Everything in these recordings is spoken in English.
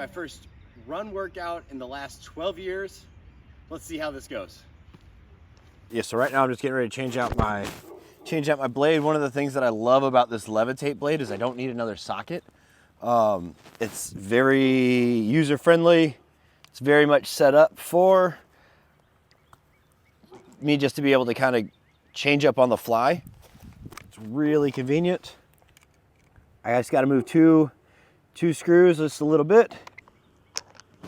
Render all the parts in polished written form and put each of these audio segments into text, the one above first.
my first run workout in the last 12 years. Let's see how this goes. Yeah, so right now I'm just getting ready to change out my blade. One of the things that I love about this Levitate blade is I don't need another socket. It's very user-friendly. It's very much set up for me just to be able to kind of change up on the fly. It's really convenient. I just got to move two screws just a little bit.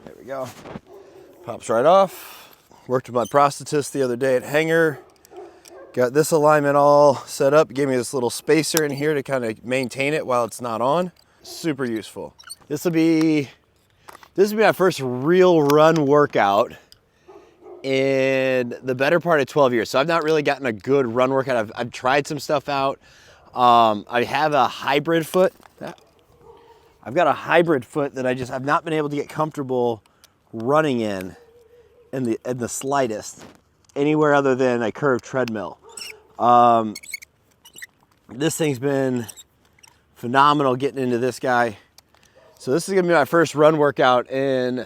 There we go. Pops right off. Worked with my prosthetist the other day at Hanger. Got this alignment all set up. Gave me this little spacer in here to kind of maintain it while it's not on. Super useful. This will be my first real run workout in the better part of 12 years. So I've not really gotten a good run workout. I've tried some stuff out. I have a hybrid foot. I've got a hybrid foot that I've not been able to get comfortable running in the slightest, anywhere other than a curved treadmill. This thing's been phenomenal getting into this guy. So this is gonna be my first run workout in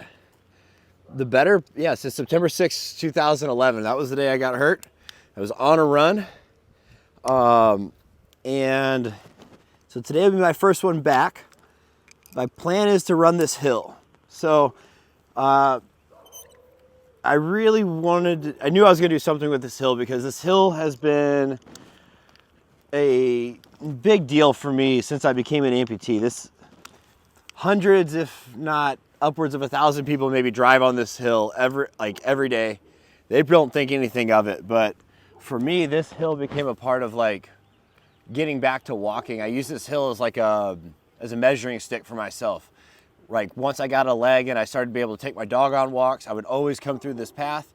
since September 6, 2011. That was the day I got hurt. I was on a run. And so today will be my first one back. My plan is to run this hill. So I knew I was gonna do something with this hill because this hill has been a big deal for me since I became an amputee. Hundreds, if not upwards of 1,000 people maybe drive on this hill every day. They don't think anything of it, but for me, this hill became a part of getting back to walking. I use this hill as a measuring stick for myself. Once I got a leg and I started to be able to take my dog on walks, I would always come through this path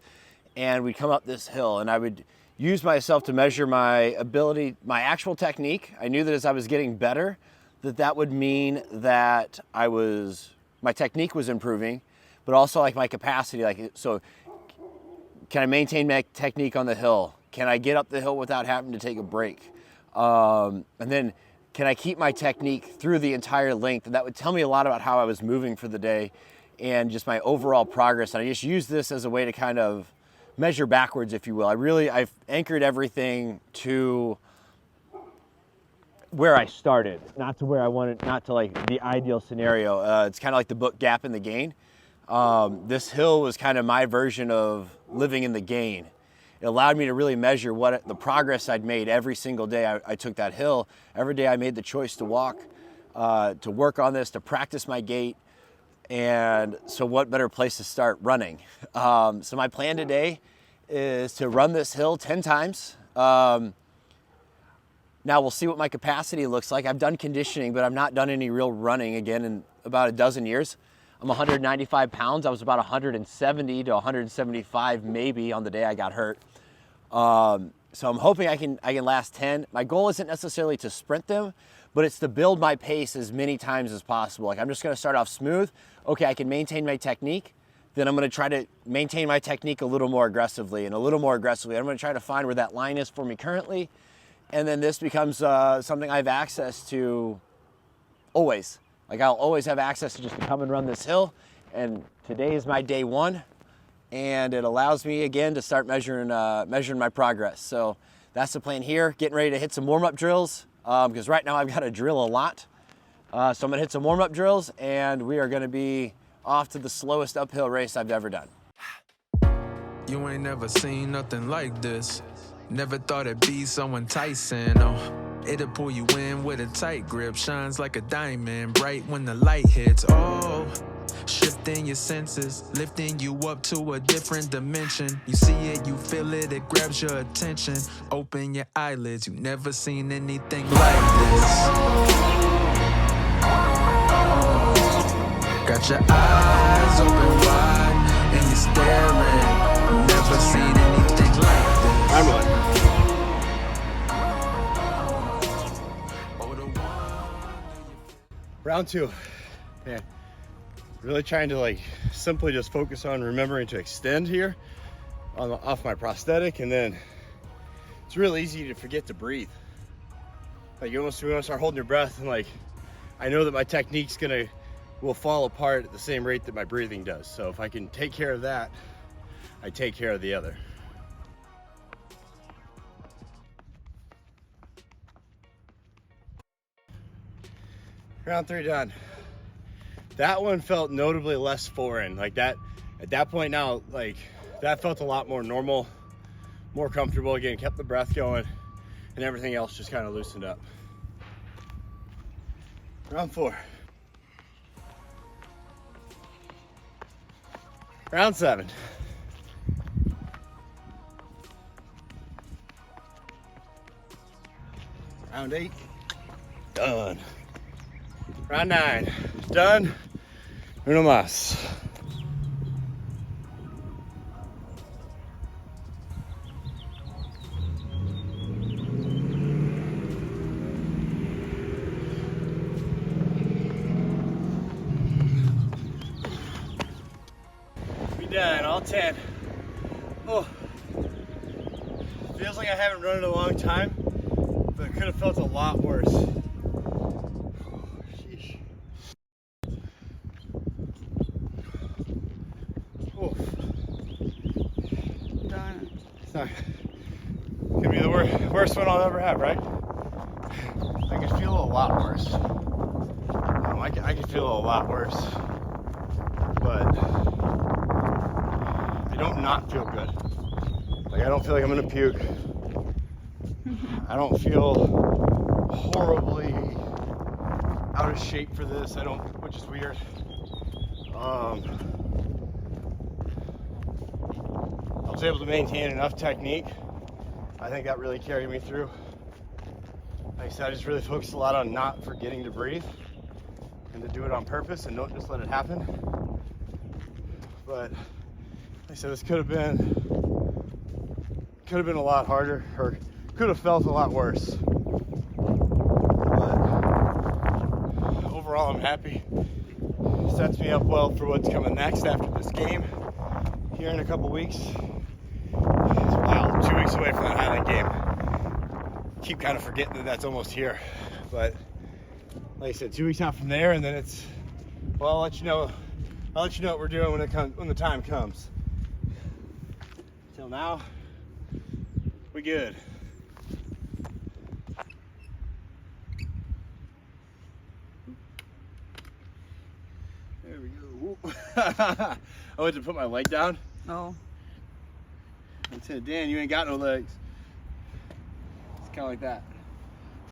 and we'd come up this hill and I would use myself to measure my ability, my actual technique. I knew that as I was getting better, that would mean that my technique was improving, but also my capacity. So can I maintain my technique on the hill? Can I get up the hill without having to take a break? And then can I keep my technique through the entire length? And that would tell me a lot about how I was moving for the day and just my overall progress. And I just use this as a way to kind of measure backwards, if you will. I've anchored everything to where I started, not to where I wanted, not to the ideal scenario. It's kind of like the book Gap in the Gain. This hill was kind of my version of living in the gain. It allowed me to really measure the progress I'd made every single day I took that hill. Every day I made the choice to walk, to work on this, to practice my gait. And so what better place to start running? So my plan today is to run this hill 10 times. Now we'll see what my capacity looks like. I've done conditioning, but I've not done any real running again in about a dozen years. I'm 195 pounds. I was about 170 to 175 maybe on the day I got hurt. So I'm hoping I can last 10. My goal isn't necessarily to sprint them, but it's to build my pace as many times as possible. I'm just gonna start off smooth. Okay, I can maintain my technique. Then I'm gonna try to maintain my technique a little more aggressively and a little more aggressively. I'm gonna try to find where that line is for me currently. And then this becomes something I have access to always. I'll always have access to just come and run this hill. And today is my day one. And it allows me again to start measuring my progress. So that's the plan here. Getting ready to hit some warm-up drills because right now I've got to drill a lot. So I'm gonna hit some warm-up drills and we are gonna be off to the slowest uphill race I've ever done. You ain't never seen nothing like this. Never thought it'd be so enticing. Oh, it'll pull you in with a tight grip. Shines like a diamond, bright when the light hits. Oh, shifting your senses, lifting you up to a different dimension. You see it, you feel it, it grabs your attention. Open your eyelids, you never seen anything like this. Got your eyes open wide and you're staring. Never seen anything like this. I'm ready. Round two. Man, really trying to simply just focus on remembering to extend here off my prosthetic, and then it's really easy to forget to breathe. You almost start holding your breath, and I know that my technique's gonna will fall apart at the same rate that my breathing does. So if I can take care of that, I take care of the other. Round 3 done. That one felt notably less foreign. Like that, at that point now, like that felt a lot more normal, more comfortable. Again, kept the breath going, and everything else just kind of loosened up. Round 4. Round 7. Round 8. Done. Round 9. Done. Uno mas. We done, all 10. Oh, feels like I haven't run in a long time, but it could have felt a lot worse. Sheesh. Oh. Done. It's not gonna be the worst one I'll ever have, right? I could feel a lot worse. I could feel a lot worse, but I don't not feel good. Like I don't feel like I'm gonna puke. I don't feel horribly out of shape for this. I don't, which is weird. I was able to maintain enough technique. I think that really carried me through. Like I said, I just really focused a lot on not forgetting to breathe and to do it on purpose and don't just let it happen. But like I said, this could have been a lot harder, or could have felt a lot worse. But overall, I'm happy. Sets me up well for what's coming next after this game here in a couple weeks. It's wild, 2 weeks away from that Highland game. Keep kind of forgetting that that's almost here, but like I said, 2 weeks out from there, and then it's, well, I'll let you know what we're doing when the time comes. Till now, we good. There we go. I went to put my leg down. Oh. I said, Dan, you ain't got no legs. It's kind of like that.